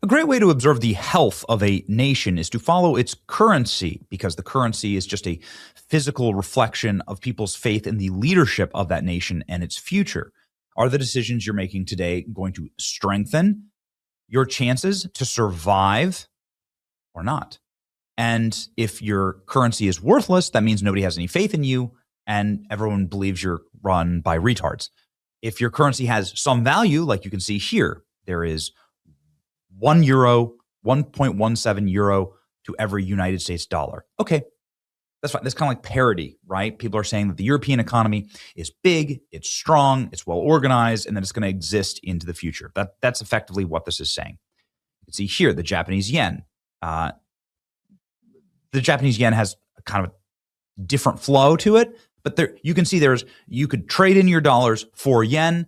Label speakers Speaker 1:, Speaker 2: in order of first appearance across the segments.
Speaker 1: A great way to observe the health of a nation is to follow its currency, because the currency is just a physical reflection of people's faith in the leadership of that nation and its future. Are the decisions you're making today going to strengthen your chances to survive or not? And if your currency is worthless, that means nobody has any faith in you and everyone believes you're run by retards. If your currency has some value, like you can see here, there is €1, 1.17 euro to every United States dollar. Okay, that's fine. That's kind of like parity, right? People are saying that the European economy is big, it's strong, it's well organized, and that it's going to exist into the future. That's effectively what this is saying. You can see here the Japanese yen. The Japanese yen has kind of a different flow to it, but there you can see you could trade in your dollars for yen,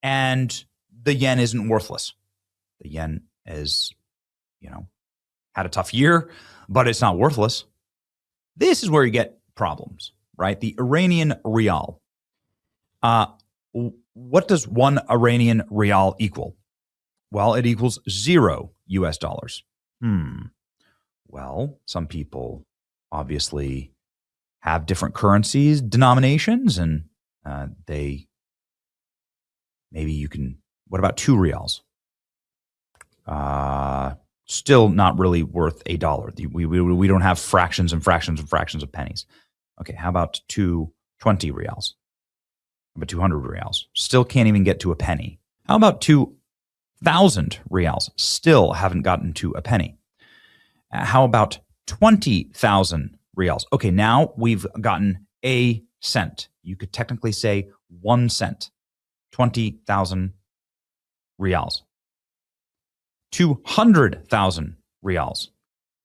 Speaker 1: and the yen isn't worthless. The yen is, had a tough year, but it's not worthless. This is where you get problems, right? The Iranian rial. What does one Iranian rial equal? Well, it equals $0. Well, some people obviously have different currencies, denominations, and what about 2 rials? Still not really worth $1. We don't have fractions and fractions and fractions of pennies. Okay, how about 220 rials? How about 200 rials? Still can't even get to a penny. How about 2,000 rials? Still haven't gotten to a penny. How about 20,000 rials? Okay, now we've gotten a cent. You could technically say 1 cent. 20,000 rials. 200,000 rials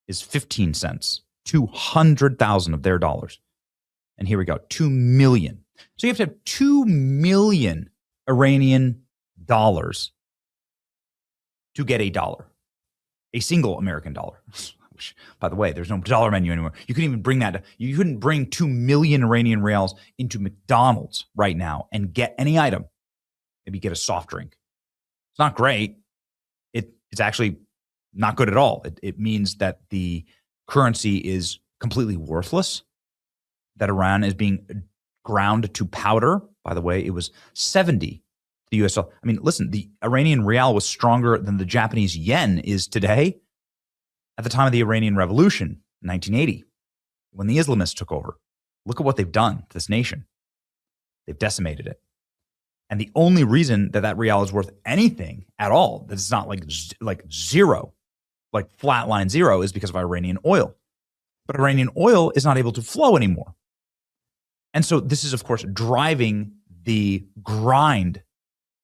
Speaker 1: is 15 cents. 200,000 of their dollars. And here we go, 2 million. So you have to have 2 million Iranian dollars to get a dollar, a single American dollar. Which, by the way, there's no dollar menu anymore. You couldn't even bring that. You couldn't bring 2 million Iranian rials into McDonald's right now and get any item. Maybe get a soft drink. It's not great. It's actually not good at all. It means that the currency is completely worthless, that Iran is being ground to powder. By the way, it was 70. The US. I mean, listen, the Iranian rial was stronger than the Japanese yen is today at the time of the Iranian Revolution in 1980, when the Islamists took over. Look at what they've done to this nation. They've decimated it. And the only reason that rial is worth anything at all, that it's not like zero, like flatline zero, is because of Iranian oil. But Iranian oil is not able to flow anymore. And so this is, of course, driving the grind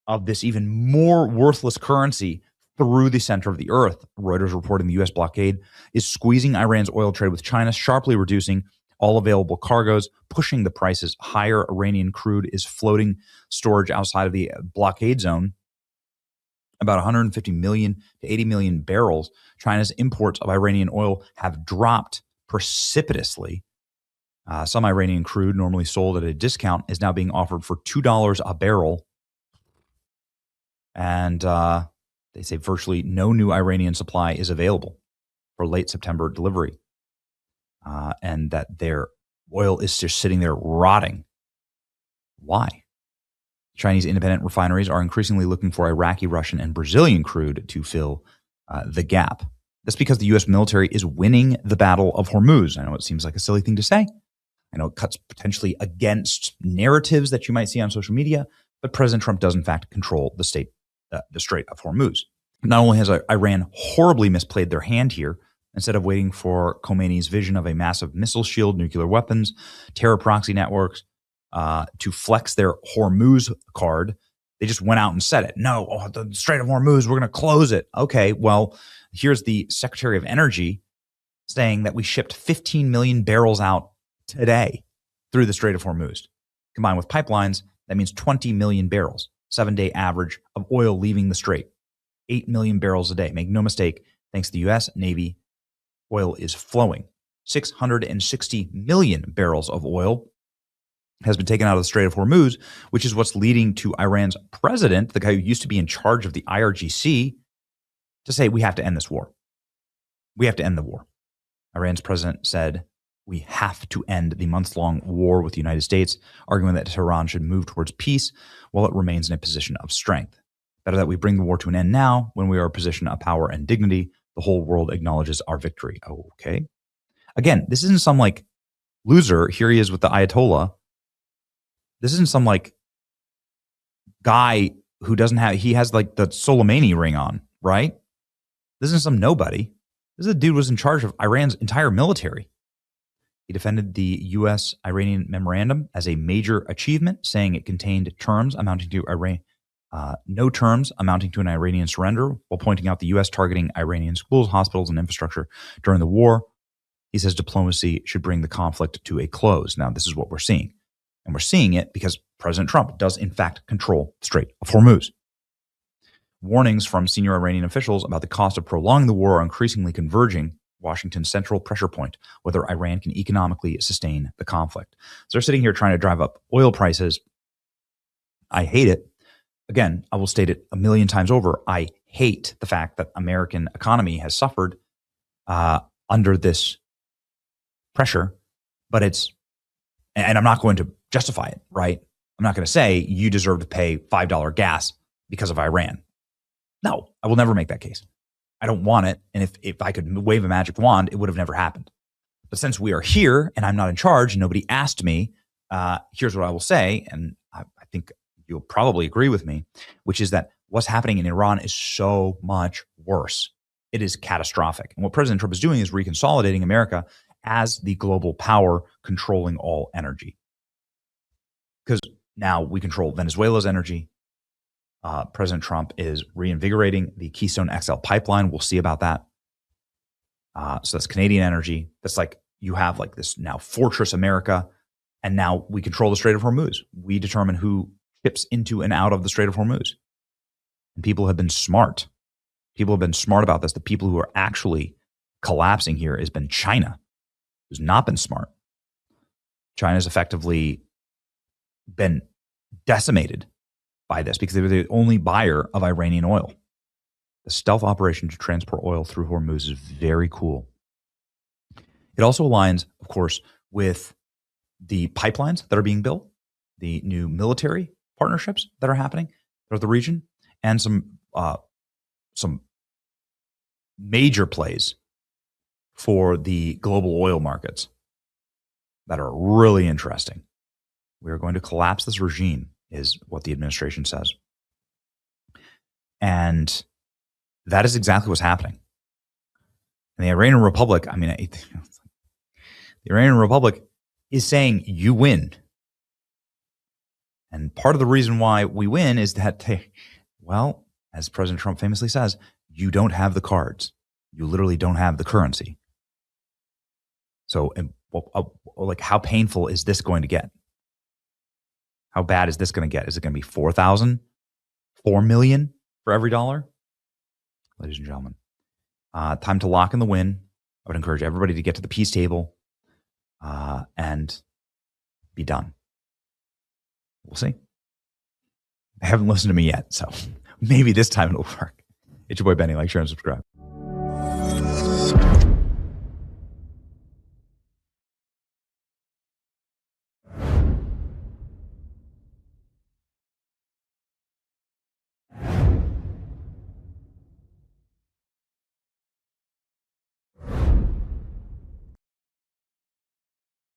Speaker 1: of this even more worthless currency through the center of the earth. Reuters reporting the U.S. blockade is squeezing Iran's oil trade with China, sharply reducing all available cargoes, pushing the prices higher. Iranian crude is floating storage outside of the blockade zone, about 150 million to 80 million barrels. China's imports of Iranian oil have dropped precipitously. Some Iranian crude, normally sold at a discount, is now being offered for $2 a barrel. And they say virtually no new Iranian supply is available for late September delivery. And that their oil is just sitting there rotting. Why? Chinese independent refineries are increasingly looking for Iraqi, Russian, and Brazilian crude to fill the gap. That's because the U.S. military is winning the Battle of Hormuz. I know it seems like a silly thing to say. I know it cuts potentially against narratives that you might see on social media, but President Trump does in fact control the Strait of Hormuz. Not only has Iran horribly misplayed their hand here, instead of waiting for Khomeini's vision of a massive missile shield, nuclear weapons, terror proxy networks, to flex their Hormuz card, they just went out and said it. No, the Strait of Hormuz, we're going to close it. Okay, well, here's the Secretary of Energy saying that we shipped 15 million barrels out today through the Strait of Hormuz. Combined with pipelines, that means 20 million barrels, 7-day average of oil leaving the strait. 8 million barrels a day. Make no mistake, thanks to the U.S. Navy, oil is flowing. 660 million barrels of oil has been taken out of the Strait of Hormuz, which is what's leading to Iran's president, the guy who used to be in charge of the IRGC, to say we have to end this war. We have to end the war. Iran's president said we have to end the months-long war with the United States, arguing that Tehran should move towards peace while it remains in a position of strength. Better that we bring the war to an end now when we are in a position of power and dignity. The whole world acknowledges our victory. Okay. Again, this isn't some like loser. Here he is with the Ayatollah. This isn't some like guy who doesn't have, he has like the Soleimani ring on, right? This isn't some nobody. This is a dude who was in charge of Iran's entire military. He defended the U.S.-Iranian memorandum as a major achievement, saying it contained terms amounting to no terms amounting to an Iranian surrender, while pointing out the U.S. targeting Iranian schools, hospitals, and infrastructure during the war. He says diplomacy should bring the conflict to a close. Now, this is what we're seeing. And we're seeing it because President Trump does, in fact, control the Strait of Hormuz. Warnings from senior Iranian officials about the cost of prolonging the war are increasingly converging Washington's central pressure point, whether Iran can economically sustain the conflict. So they're sitting here trying to drive up oil prices. I hate it. Again, I will state it a million times over. I hate the fact that American economy has suffered under this pressure, but and I'm not going to justify it, right? I'm not going to say you deserve to pay $5 gas because of Iran. No, I will never make that case. I don't want it. And if I could wave a magic wand, it would have never happened. But since we are here and I'm not in charge and nobody asked me, here's what I will say. And I think you'll probably agree with me, which is that what's happening in Iran is so much worse. It is catastrophic. And what President Trump is doing is reconsolidating America as the global power controlling all energy. Because now we control Venezuela's energy. President Trump is reinvigorating the Keystone XL pipeline. We'll see about that. So that's Canadian energy. That's like you have like this now fortress America, and now we control the Strait of Hormuz. We determine who ships into and out of the Strait of Hormuz. And people have been smart. People have been smart about this. The people who are actually collapsing here has been China, who's not been smart. China's effectively been decimated by this because they were the only buyer of Iranian oil. The stealth operation to transport oil through Hormuz is very cool. It also aligns, of course, with the pipelines that are being built, the new military partnerships that are happening throughout the region, and some major plays for the global oil markets that are really interesting. We are going to collapse this regime, is what the administration says. And that is exactly what's happening. And the Iranian Republic, I mean, the Iranian Republic is saying you win. And part of the reason why we win is that well, as President Trump famously says, you don't have the cards. You literally don't have the currency. So, like, how painful is this going to get? How bad is this going to get? Is it going to be 4,000, 4 million for every dollar? Ladies and gentlemen, time to lock in the win. I would encourage everybody to get to the peace table and be done. We'll see. They haven't listened to me yet, so maybe this time it'll work. It's your boy Benny. Like, share, and subscribe.